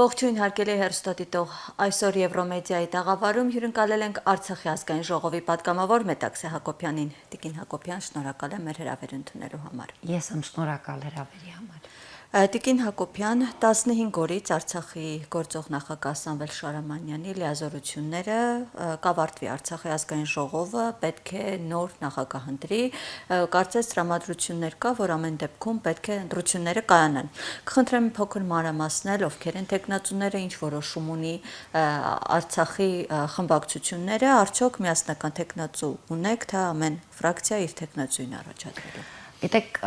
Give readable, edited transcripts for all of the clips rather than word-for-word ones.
Ողջույն հարգելի հեռուստադիտող, այսօր Եվրոմեդիայի տաղավարում հյուրընկալել ենք Արցախի ազգային ժողովի պատգամավոր Մետաքսե Հակոբյանին։ Տիկին Հակոբյան, շնորհակալ եմ մեր հրավերը ընդունելու համար։ Ես եմ շնորհակալ հրավերի համար։ Տիկին Հակոբյան, 15 օրից Արցախի գործող նախագահ Սամվել Շարամանյանի լիազորությունները կավարտվի Արցախի ազգային ժողովը, պետք է նոր նախագահ ընտրի, կարծես տրամադրություններ կա, որ ամեն դեպքում պետք է ընտրությունները կայանան։ Կխնդրեմ փոքր մանրամասնել, ովքեր են տեխնացուները, ինչ որոշում ունի Արցախի խմբակցությունները, արդյոք միասնական տեխնացու ունեք, թե ամեն ֆրակցիա իր տեխնացուին առաջադրելու։ Գիտեք,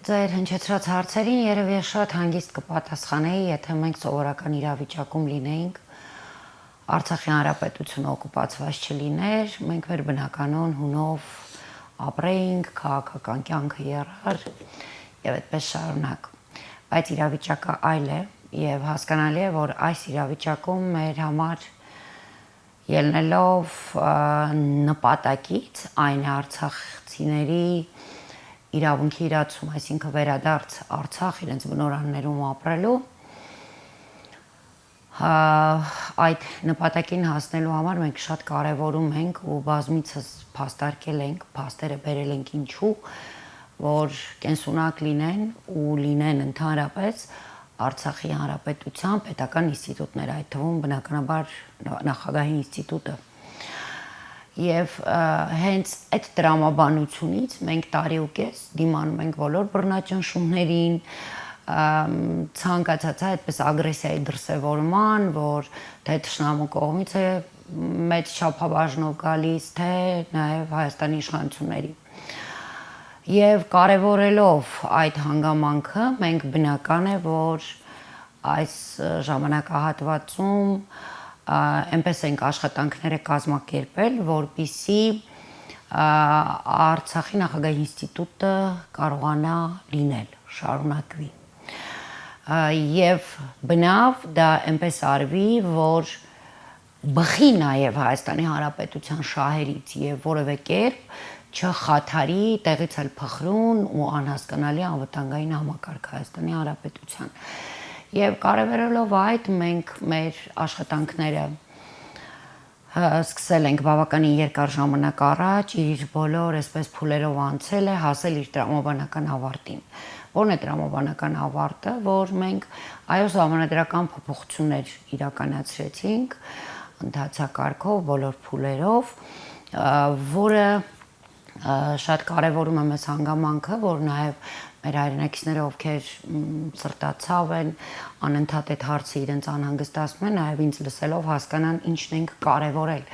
ձեր հնչեցրած հարցերին երևի շատ հանգիստ կպատասխանեի, եթե մենք սովորական իրավիճակում լինեինք, Արցախի հանրապետությունը օկուպացված չլիներ, մենք մեր բնականon հունով ապրեինք, քաղաքական կյանքը եռար եւ այդպես շարունակ։ Բայց իրավիճակը այլ է եւ հասկանալի է, որ այս իրավիճակում մեր համար ելնելով նպատակից, այն է արցախցիների իրավունքի իրացում, այսինքն վերադարձ Արցախ իրենց բնորաններում ապրելու, այդ նպատակին հասնելու համար մենք շատ կարևորում ենք ու բազմիցս փաստարկել ենք, փաստերը բերել ենք ինչու, որ կենսունակ լինեն ու լինեն ընդհանրապես Արցախի հանրապետության պետական ինստիտուտներ, այդ թվում բնականաբար նախագահի ինստիտուտը։ Եվ հենց այդ տրամաբանությունից մենք տարի ու կես դիմանում ենք բոլոր բռնաճնշումներին, ցանկացած այդպես ագրեսիայի դրսևորման, որ թե թշնամու կողմից է մեծ չափաբաժնով գալիս, թե նաև Հայաստանի իշխանությունների։ Եվ կարևորելով այդ հանգամանքը, մենք բնական է, որ այս ժամանակահատվածում այնպես ենք աշխատանքները կազմակերպել, որպեսզի Արցախի նախագահի ինստիտուտը կարողանա լինել, շարունակվի։ Եվ բնավ դա այնպես արվի, որ բխի նաև Հայաստանի Հանրապետության շահերից եւ որևէ կերպ չխաթարի տեղից էլ փխրուն ու անհասկանալի անվտանգային համակարգ Հայաստանի Հանրապետության։ Եվ կարևորելով այդ մենք մեր աշխատանքները սկսել ենք բավականին երկար ժամանակ առաջ, իր բոլոր այսպես փուլերով անցել է, հասել իր տրամաբանական ավարտին։ Որն է տրամաբանական ավարտը, որ մենք այո ժամանակադրական փոփոխություններ իրականացրեցինք ընթացակարգով, բոլոր փուլերով, որը շատ կարևորում եմ այս հանգամանքը, որ նաև մեր հայրենակիցները, ովքեր սրտացավ են, անընդհատ այդ հարցը իրենց անհանգստացնում են, նաև ինձ լսելով հասկանան ինչն ենք կարևորել։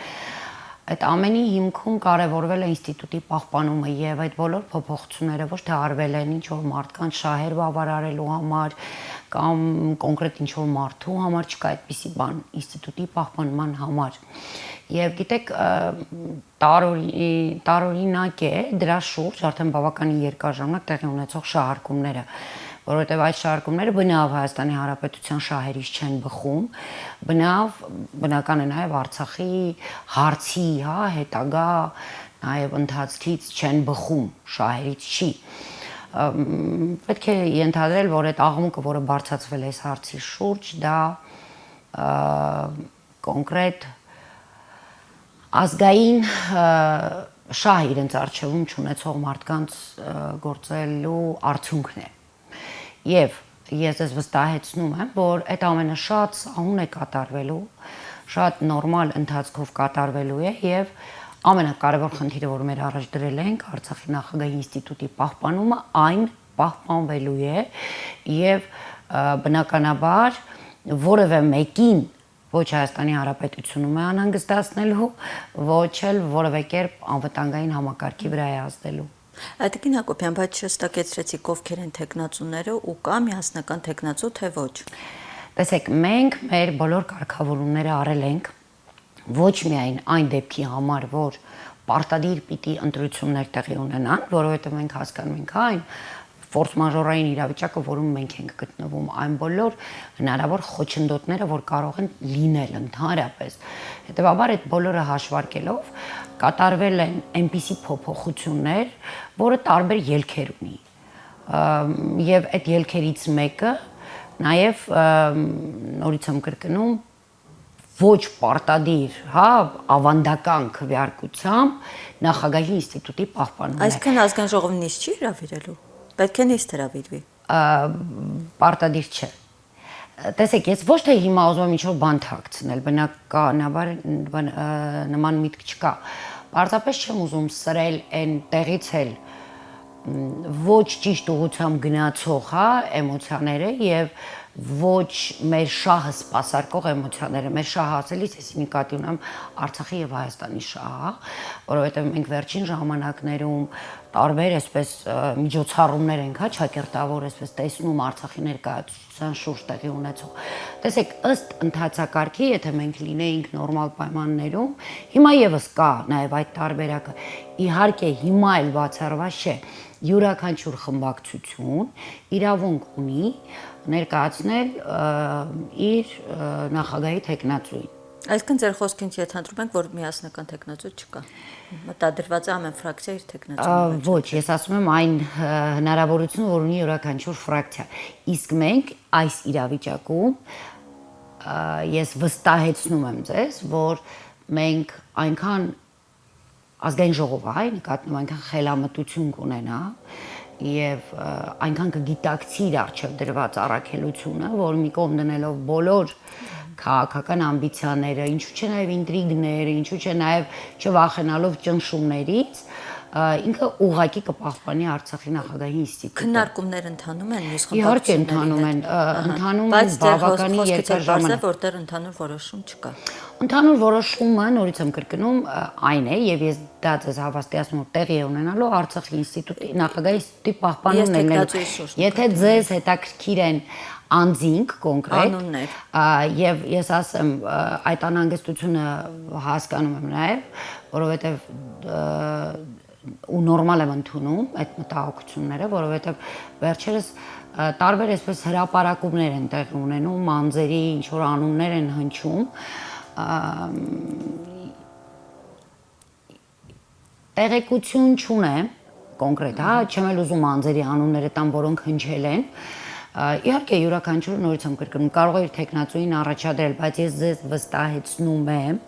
Այդ ամենի հիմքում կարևորվել է ինստիտուտի պահպանումը եւ այդ բոլոր փոփոխությունները ոչ թե արվել են ինչ որ մարդկանց շահեր բավարարելու համար կամ կոնկրետ ինչ որ մարդու համար, չկա այդպիսի բան ինստիտուտի պահպանման համար։ Եվ գիտեք, տարօրինակ է դրա շուրջ արդեն բավականին երկար ժամանակ տեղի ունեցող շահարկումները, որովհետև այդ շահարկումները բնավ Հայաստանի Հանրապետության շահերից չեն բխում, բնական է նաև Արցախի հարցի, հետագա նաև ընթացքից չեն բխում, շահերից չի։ Պետք է ենթադրել, որ այդ աղմուկը, որը բարձրացվել է այս հարցի շուրջ, դա կոնկրետ ազգային շահ իրենց արժևում չունեցող մարդկանց գործելու արդյունքն է։ Եվ ես ես վստահեցնում եմ, որ այդ ամենը շատ սահուն է կատարվելու, շատ նորմալ ընթացքով կատարվելու է եւ ամենակարևոր խնդիրը, որ մեր առաջ դրել ենք Արցախի նախագահի ինստիտուտի պահպանումը, այն պահպանվելու է եւ բնականաբար որևէ մեկին ոչ Հայաստանի Հանրապետությունում է անհանգստացնելու, ոչ էլ որևէ կերպ անվտանգային համակարգի վրա է ազդելու։ Տիկին Հակոբյան, բայց շեշտակեցրեցիք ովքեր են տեխնացուները ու կա միասնական տեխնացու, թե ոչ։ Տեսեք, մենք մեր բոլոր կարգավորումները արել ենք ոչ միայն այն դեպքի համար, որ պարտադիր պիտի ընտրություններ տեղի ունենան, որովհետև մենք հասկանում ենք այն ֆորս մաժորային իրավիճակը, որում մենք ենք գտնվում, այն բոլոր հնարավոր խոչընդոտները, որ կարող են լինել ընդհանրապես։ Հետևաբար այդ բոլորը հաշվարկելով կատարվել են այնպիսի փոփոխություններ, որը տարբեր ելքեր ունի։ Եվ այդ ելքերից մեկը նաև նորից եմ կրկնում ոչ պարտադիր, հա, ավանդական քվեարկությամբ նախագահի ինստիտուտի պահպանումն է։ Այսինքն ազգային ժողովն նիստ չի հրավիրելու։ Պետք է նիստ հրավիրվի։ Պարտադիր չէ։ Տեսեք, ես ոչ թե հիմա ուզում եմ ինչ-որ բան թաքցնել, բնականաբար նման միտք չկա։ Պարզապես չեմ ուզում սրել այն տեղից էլ ոչ ճիշտ ուղղությամբ գնացող, հա, էմոցիաները եւ ոչ մեր շահը սպասարկող էմոցիաները։ Մեր շահը ասելիս ես նկատի ունեմ Արցախի եւ Հայաստանի շահը, որովհետեւ մենք վերջին ժամանակներում տարբեր այսպես միջոցառումներ ենք, հա, ճակերտավոր այսպես տեսնում Արցախի ներկայացության շուրջ տեղի ունեցող։ Տեսեք, ըստ ընթացակարգի, եթե մենք լինեինք նորմալ պայմաններում, հիմա եւս կա նաեւ այդ տարբերակը։ Իհարկե, հիմա էլ բացառված չէ, յուրաքանչյուր խմբակցություն իրավունք ունի ներկայացնել իր նախագահի թեկնածուին։ Այսինքն ձեր խոսքին ենթադրում ենք, որ միասնական թեկնածու չկա։ Մտադրված է ամեն ֆրակցիա իր թեկնածուն։ Ոչ, ես ասում եմ այն հնարավորությունը, որ ունի յուրաքանչյուր ֆրակցիա։ Իսկ մենք այս իրավիճակում ես վստահեցնում եմ ձեզ, որ մենք այնքան ազգային ժողովը, այ նկատնում այնքան խելամտություն կունենա եւ այնքան կգիտակցի իր արժեվ դրված առաքելությունը, որ մի կողմ դնելով բոլոր քաղաքական ամբիցիաները, ինչու՞ չէ նաեւ ինտրիգները, ինչու՞ չէ նաեւ չվախենալով ճնշումներից, ինքը ուղղակի կպահպանի Արցախի նախագահի ինստիտուտը։ Քննարկումներ ընթանում են մյուս Իհարկե ընթանում են բավականին երկար ժամանակ, որտեղ ընդհանուր որոշում չկա։ Ընդհանուր որոշումը, նորից եմ կրկնում, այն է, եւ ես դա ձեզ հավաստիացնում եմ, տեղի է ունենալու Արցախի ինստիտուտի նախագահի ինստիտուտի պահպանումն է։ Եթե ձեզ հետաքրքիր են անձինք կոնկրետ եւ ես ասեմ այդ անհանգստությունը հասկանում եմ նաեւ, որովհետեւ ու նորմալ եմ ընդունում այդ մտահոգությունները, որովհետեւ վերջերս տարբեր այսպես հրապարակումներ են տեղի ունենում, անձերի ինչ որ անուններ են հնչում, տեղեկություն չունեմ կոնկրետ, հա, չեմ էլ ուզում անձերի անունները տամ, որոնք հնչել են։ Իհարկե յուրաքանչյուրը նորից եմ կրկնում, կարող է իր թեկնածուին առաջադրել, բայց ես ձեզ վստահեցնում եմ,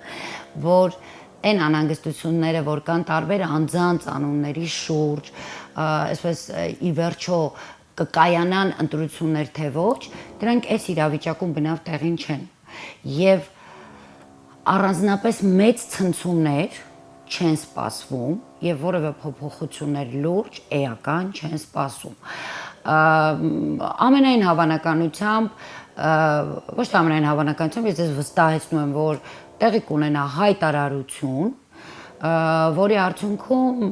որ այն անհանգստությունները, որ կան տարբեր անձանց անունների շուրջ, այսպես ի վերջո կկայանան ընտրություններ թե ոչ, դրանք այս իրավիճակում բնավ տեղին չեն։ Եվ առանձնապես մեծ ցնցումներ չեն սպասվում եւ որևէ փոփոխություններ լուրջ էական չեն սպասում։ Ամենայն հավանականությամբ, ոչ թե ամենայն հավանականությամբ, ես ձեզ վստահեցնում եմ, որ տեղի կունենա հայտարարություն, որի արդյունքում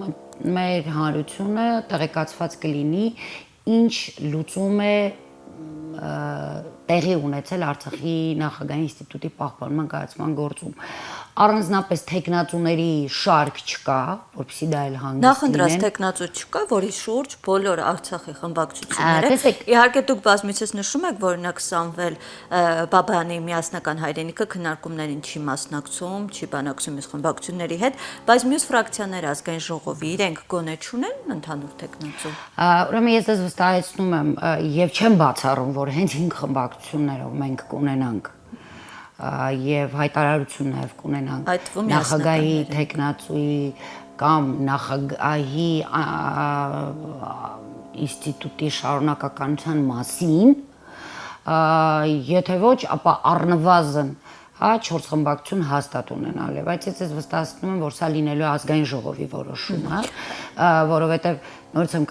մեր հանրությունը տեղեկացված կլինի, ինչ լուծում է տեղի ունեցել Արցախի նախագահի ինստիտուտի պահպանման կայացման գործում։ Առանձնապես թեկնածուների շարք չկա, որպեսզի դա էլ հանգիստ լինեն։ Նախընտրած թեկնածու չկա, որի շուրջ բոլոր Արցախի խմբակցությունները, իհարկե դուք բազմիցս նշում եք, որ օրինակ Սամվել Բաբայանի միասնական հայրենիքը քննարկումներին չի մասնակցում, չի բանակցում մյուս խմբակցությունների հետ, բայց մյուս ֆրակցիաները ազգային ժողովի իրենք գոնե չունեն ընդհանուր թեկնածու։ Ուրեմն ես ձեզ վստահեցնում եմ եւ չեմ բացառում, որ հենց 5 խմբակցություններով մենք կունենանք եւ հայտարարություն նաեւ կունենանք նախագահի թեկնածուի կամ նախագահի ինստիտուտի շարունակականության մասին, եթե ոչ, ապա առնվազն, հա, 4 խմբակցություն հաստատ ունենալ է, բայց ես վստահեցնում եմ, որ սա լինելու է ազգային ժողովի որոշումը, որովհետեւ նորից եմ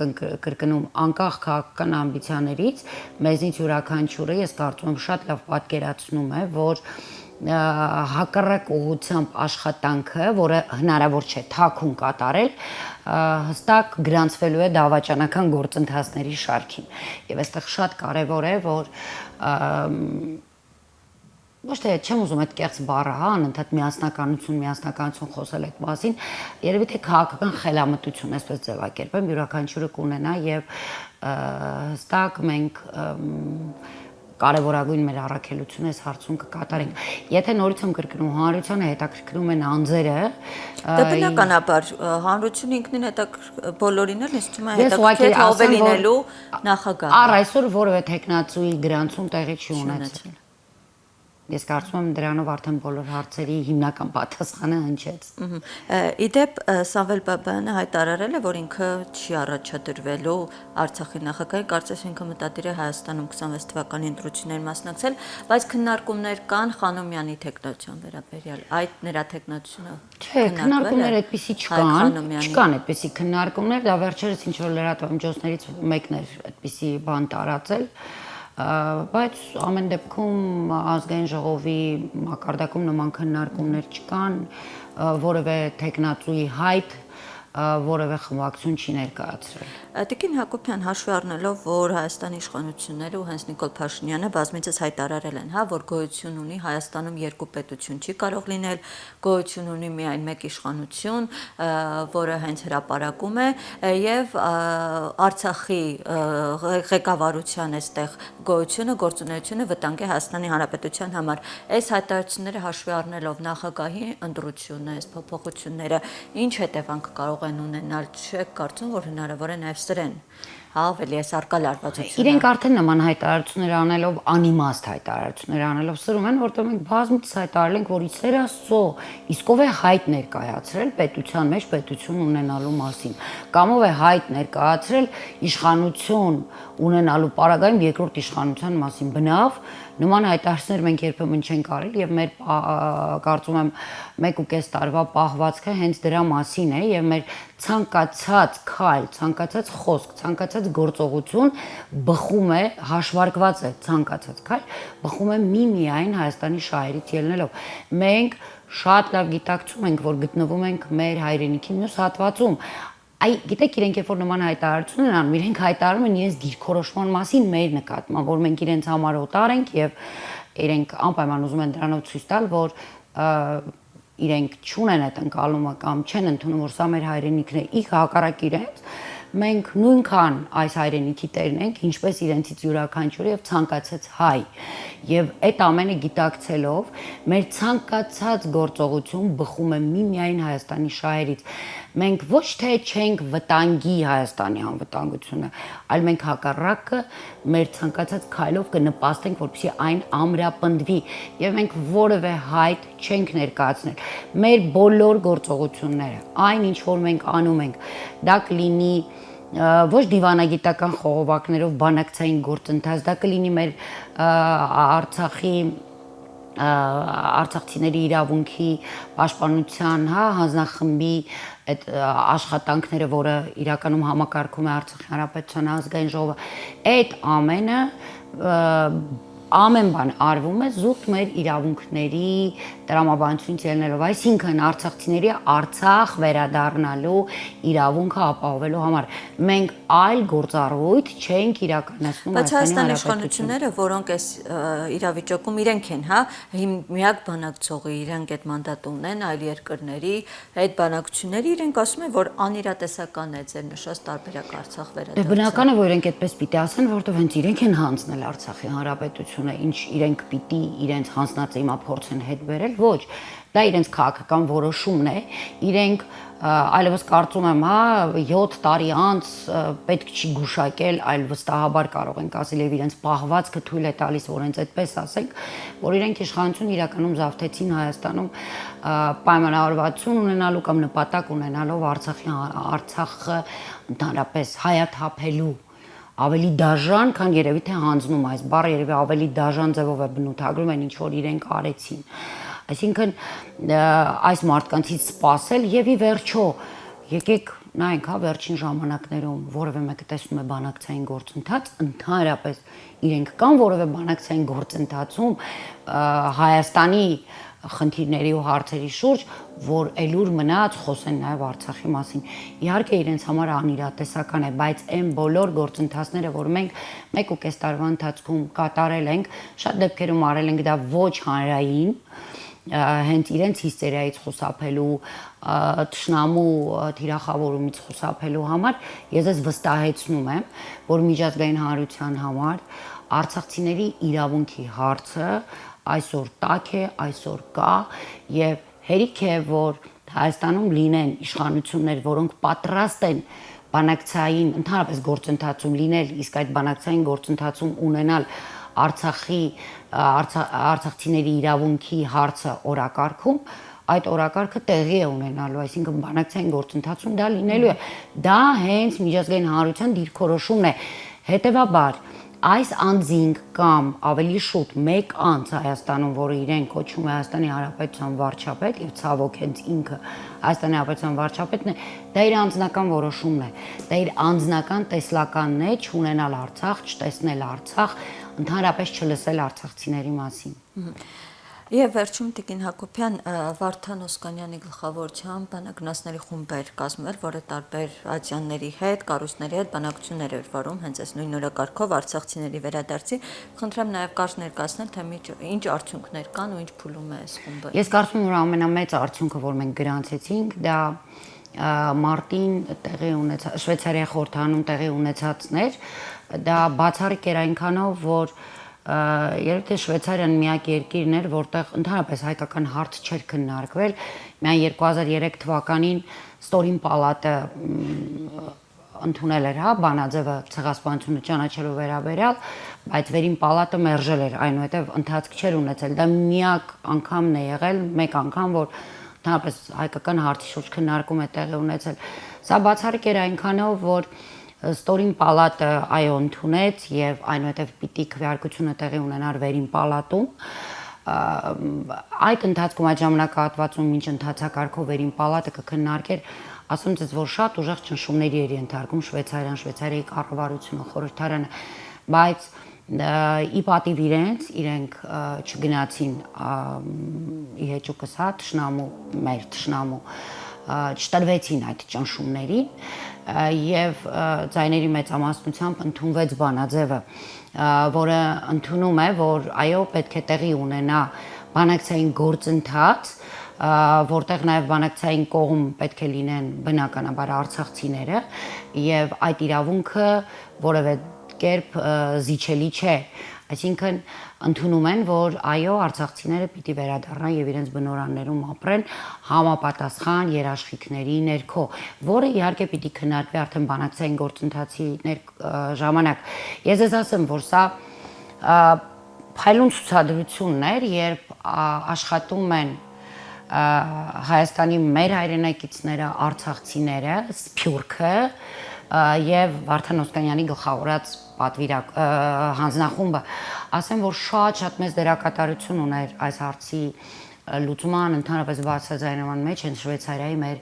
կրկնում, անկախ քաղաքական ամբիցիաներից, մեզնից յուրաքանչյուրը ես կարծում եմ շատ լավ պատկերացնում է, որ հակառակ ուղղությամբ աշխատանքը, որը հնարավոր չէ թաքուն կատարել, հստակ գրանցվելու է դավաճանական գործընթացների շարքին։ Եվ այստեղ շատ կարևոր է, որ ոչ թե չեմ ուզում այդ կեղծ բառը, հա, անընդհատ միասնականություն խոսել այդ մասին, երևի թե քաղաքական խելամտություն, այսպես ձևակերպեմ, յուրաքանչյուրը կունենա եւ հստակ մենք կարևորագույն մեր առաքելությունը այս հարցում կկատարենք։ Եթե նորից եմ կրկնում, հանրությանը հետաքրքրում են անձերը, Դե բնականաբար հանրությունը ինքնին բոլորին էլ ինձ թվում է հետաքրքիր ով է լինելու նախագահը։ Առ այսօր որևէ տեխնացուի գրանցում տեղի չի ունեցել։ Ես կարծում եմ դրանով արդեն բոլոր հարցերի հիմնական պատասխանը հնչեց։ Իդեպ Սամվել Բաբայանը հայտարարել է, որ ինքը չի առաջադրվելու Արցախի նախագահի, կարծես ինքը մտադիր է Հայաստանում 26 թվականի ընտրություններին մասնակցել, բայց քննարկումներ կան Խանոմյանի թեկնածության վերաբերյալ։ Այդ նրա թեկնածությունը Չէ, քննարկումներ այդպեսի չկան այդպեսի քննարկումներ, դա վերջերս ինչ որ լրատվամիջոցներից մեկն էր այդպեսի բան տարածել, բայց ամեն դեպքում ազգային ժողովի մակարդակում նման քննարկումներ չկան, որևէ տեխնացուի հայտ որևէ խմբակցություն չի ներկայացրել։ Տիկին Հակոբյան, հաշվի առնելով, որ Հայաստանի իշխանությունները ու հենց Նիկոլ Փաշինյանը բազմիցս հայտարարել են, որ գոյություն ունի Հայաստանում երկու պետություն, չի կարող լինել, գոյություն ունի միայն մեկ իշխանություն, որը հենց հրապարակում է, եւ Արցախի ղեկավարության այստեղ գոյությունը, գործունեությունը վտանգ է Հայաստանի Հանրապետության համար։ Այս հայտարարությունները հաշվի առնելով նախագահի ընտրությունը, այս փոփոխությունները, ինչ հետևանք կարող են ունենալ, չեք կարծում, որ հնարավոր է նաև սրեն, ավելի այս արկա լարվածությունը։ Իրենք արդեն նման հայտարարություններ անելով, անիմաստ հայտարարություններ անելով սրում են, որտեղ մենք բազմիցս հայտարարել ենք, որ իսեր Աստծո, իսկ ով է հայտ ներկայացրել պետության մեջ պետություն ունենալու մասին, կամ ով է հայտ ներկայացրել իշխանություն ունենալու պարագայում երկրորդ իշխանության մասին։ Բնավ նման հայտարարություններ մենք երբեմն չենք արել եւ մեր կարծում եմ 1.5 տարվա պահվածքը հենց դրա մասին է եւ մեր ցանկացած քայլ, ցանկացած խոսք, ցանկացած գործողություն բխում է, հաշվարկված է ցանկացած քայլ, բխում է միմիայն Հայաստանի շահերից ելնելով։ Մենք շատ լավ գիտակցում ենք, որ գտնվում ենք մեր հայրենիքի մյուս հատվածում։ Գիտեք, իրենք երբ որ նման հայտարարություններ անում, իրենք հայտարարում են իրենց դիրքորոշման մասին մեր նկատմամբ, որ մենք իրենց համար օտար ենք եւ իրենք անպայման ուզում են դրանով ցույց տալ, որ իրենք չունեն այդ ընկալումը կամ չեն ընդունում, որ սա մեր հայրենիքն է, իսկ հակառակ իրենց մենք նույնքան այս հայրենիքի տերն ենք, ինչպես իրենցից յուրաքանչյուրը եւ ցանկացած հայ։ Եվ այդ ամենը գիտակցելով մեր ցանկացած գործողություն բխում է միմիայն Հայաստանի շահերից։ Մենք ոչ թե չենք վտանգի Հայաստանի անվտանգությունը, այլ մենք հակառակը մեր ցանկացած քայլով կնպաստենք, որպեսզի այն ամրապնդվի եւ մենք որևէ հայտ չենք ներկայացնել։ Մեր բոլոր գործողությունները, այն ինչ որ մենք անում ենք, դա կլինի ոչ դիվանագիտական խողովակներով բանակցային գործընթաց, դա կլինի մեր արցախցիների իրավունքի պաշտպանության հանձնախմբի այդ աշխատանքները, որը իրականում համակարգում է Արցախի Հանրապետության ազգային ժողովը, այդ ամենը ամեն բան արվում է զուտ մեր իրավունքների տրամաբանությունից ելնելով, այսինքն արցախցիների Արցախ վերադառնալու իրավունքը ապահովելու համար։ Մենք այլ գործառույթ չենք իրականացնում Բայց Հայաստանի իշխանությունները, որոնք այս իրավիճակում իրենք են, միակ բանակցողը, իրենք այդ մանդատը ունեն այլ երկրների, այդ բանակցությունները իրենք ասում են, որ անիրատեսական է ձեր նշած տարբերակ Արցախ վերադարձը։ Բնական է, որ իրենք այդպես պիտի ասեն, որովհետև հենց իրենք են հանձնել Արցախի Հանրապետությունը, ինչ իրենք պիտի իրենց հանձնած իմափորձեն հետ բերել, ոչ, դա իրենց քաղաքական որոշումն է, իրենք այլևս կարծում եմ, 7 տարի անց պետք չի գուշակել, այլ վստահաբար կարող ենք ասել եւ իրենց պահվածքը թույլ է տալիս, որ հենց այդպես ասենք, որ իրենք իշխանություն իրականում զավթեցին Հայաստանում պայմանավորվածություն ունենալու կամ նպատակ ունենալով Արցախը ընդհանրապես հայաթափելու ավելի դաժան, քան երևի թե հանձնում այս բառը երևի ավելի դաժան ձևով է բնութագրում են ինչ որ իրենք արեցին։ Այսինքն այս մարդկանցից սпасել եւ ի վերջո եկեք նայենք, վերջին ժամանակներում որևէ մեկը տեսնում է բանակցային գործընթաց, ընդհանրապես իրենք կան որևէ բանակցային գործընթացում Հայաստանի խնդիրների ու հարցերի շուրջ, որ ելուր մնաց խոսեն նաև Արցախի մասին։ Իհարկե իրենց համար անիրատեսական է, բայց այն բոլոր գործընթացները, որ մենք 1.5 տարվա ընթացքում կատարել ենք, շատ դեպքերում արել ենք դա ոչ հանրային, հենց իրենց հիստերիայից խուսափելու, թշնամու թիրախավորումից խուսափելու համար, ես ես վստահեցնում եմ, որ միջազգային հանրության համար արցախցիների իրավունքի հարցը այսօր տաք է, այսօր կա եւ հերիք է, որ Հայաստանում լինեն իշխանություններ, որոնք պատրաստ են բանակցային ընդհանրապես գործընթացում լինել, իսկ այդ բանակցային գործընթացում ունենալ արցախցիների իրավունքի հարցը օրակարգում, այդ օրակարգը տեղի է ունենալու, այսինքն բանակցային գործընթացում դա լինելու է։ Դա հենց միջազգային հանրության դիրքորոշումն է։ Հետևաբար այս անձինք կամ ավելի շուտ մեկ անձ Հայաստանում, որը իրեն կոչում է Հայաստանի Հանրապետության վարչապետ եւ ցավոք հենց ինքը Հայաստանի Հանրապետության վարչապետն է, դա իր անձնական որոշումն է, դա իր անձնական տեսլականն է չունենալ Արցախ, չտեսնել Արցախ, ընդհանրապես չլսել արցախցիների մասին։ Եվ վերջում Տիկին Հակոբյան, Վարդան Օսկանյանի գլխավորությամբ բանագնացների խումբ էր կազմվել, որը տարբեր ատյանների հետ, կառույցների հետ բանակցություններ էր վարում հենց այս նույն օրակարգով արցախցիների վերադարձի։ Խնդրեմ նաև կարճ ներկայացնել, թե ինչ արդյունքներ կան ու ինչ փուլում է այս խումբը։ Ես կարծում եմ, որ ամենամեծ արդյունքը, որ մենք գրանցեցինք, դա մարտին տեղի ունեցած Շվեյցարիայի խորհրդանում տեղի ունեցածն էր, դա բացառիկ էր այնքանով, որ երբ թե Շվեյցարիան միակ երկիրն էր, որտեղ ընդհանրապես հայկական հարց չէր քննարկվել, միայն 2003 թվականին Ստորին պալատը ընդունել էր, բանաձևը ցեղասպանությունը ճանաչելու վերաբերյալ, բայց վերին պալատը մերժել էր, այնուհետև ընթացք չէր ունեցել։ Դա միակ անգամն է եղել, մեկ անգամ, որ ընդհանրապես հայկական հարցի շուրջ քննարկում է տեղի ունեցել։ Սա բացառիկ էր այնքանով, որ Ստորին պալատը այո ընդունեց եւ այնուհետեւ պիտի քվեարկությունը տեղի ունենար վերին պալատում։ Այդ ընթացքում այդ ժամանակահատվածում ինչ ընթացակարգով վերին պալատը կքննարկեր, ասում ես, որ շատ ուժեղ ճնշումների էր ենթարկում Շվեյցարիայի կառավարությունը, խորհրդարանը, բայց ի պատիվ իրենք չգնացին ի հեճուկս թշնամու, մեր թշնամու չտրվեցին այդ ճնշումներին եւ ձայների մեծամասնությամբ ընդունվեց բանաձևը, որը ընդունում է, որ այո պետք է տեղի ունենա բանակցային գործընթաց, որտեղ նաև բանակցային կողմ պետք է լինեն բնականաբար արցախցիները եւ այդ իրավունքը որևէ կերպ զիջելի չէ, այսինքն ընդունում են, որ այո արցախցիները պիտի վերադառնան եւ իրենց բնորաններում ապրեն համապատասխան երաշխիքների ներքո, որը իհարկե պիտի քննարկվի արդեն բանակցային գործընթացի ժամանակ։ Ես ես ասեմ, որ սա փայլուն ցուցադրությունն էր, երբ աշխատում են Հայաստանի մեր հայրենակիցները, արցախցիները, Սփյուռքը եւ Վարդան Օսկանյանի գլխավորած հանձնախումբը, ասեմ, որ շատ մեծ դերակատարություն ուներ այս հարցի լուծման, ընդհանրապես բարձրաձայնման մեջ հենց Շվեյցարիայի մեր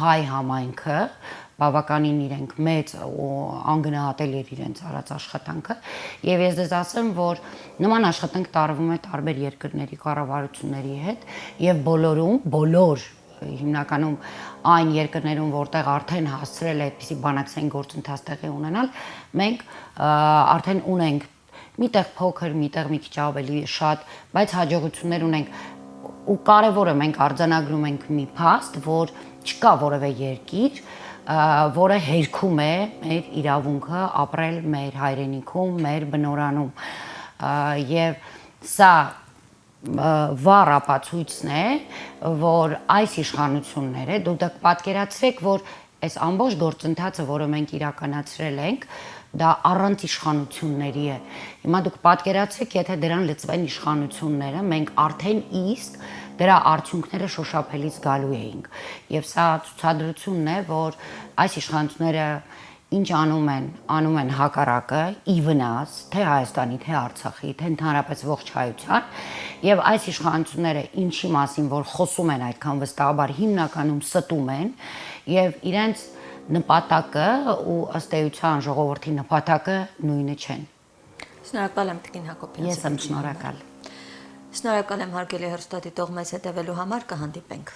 հայ համայնքը, բավականին իրենք մեծ ու անգնահատել էր իրենց արած աշխատանքը եւ ես դες ասեմ, որ նման աշխատանք տարվում է տարբեր երկրների կառավարությունների հետ եւ բոլոր հիմնականում այն երկրներում, որտեղ արդեն հասցրել է այդպիսի բանակցային գործընթաց տեղի ունենալ, մենք արդեն ունենք միտեղ փոքր, միտեղ մի քիչ ավելի շատ, բայց հաջողություններ ունենք ու կարևորը մենք արձանագրում ենք մի փաստ, որ չկա որևէ երկիր, որը հերքում է մեր իրավունքը ապրել մեր հայրենիքում, մեր բնորանում եւ սա վառ ապացույցն է, որ այս իշխանությունները, դուք պատկերացրեք, որ այս ամբողջ գործընթացը, որը մենք իրականացրել ենք, դա առանց իշխանությունների է։ Հիմա դուք պատկերացրեք, եթե դրան լծվեն իշխանությունները, մենք արդեն իսկ դրա արդյունքները շոշափելից գալու էինք։ Եվ սա ցուցադրությունն է, որ այս իշխանությունները ինչ անում են հակառակը ի վնաս թե Հայաստանի, թե Արցախի, թե ընդհանրապես ողջ հայության, եւ այս իշխանությունները ինչի մասին որ խոսում են այդքան վստահաբար հիմնականում ստում են եւ իրենց նպատակը ու ըստ էության ժողովրդի նպատակը նույնը չեն։ Շնորհակալ եմ Տիկին Հակոբյան։ Ես եմ շնորհակալ։ Շնորհակալ եմ հարգելի հեռուստադիտող մեզ հետևելու համար, կհանդիպենք։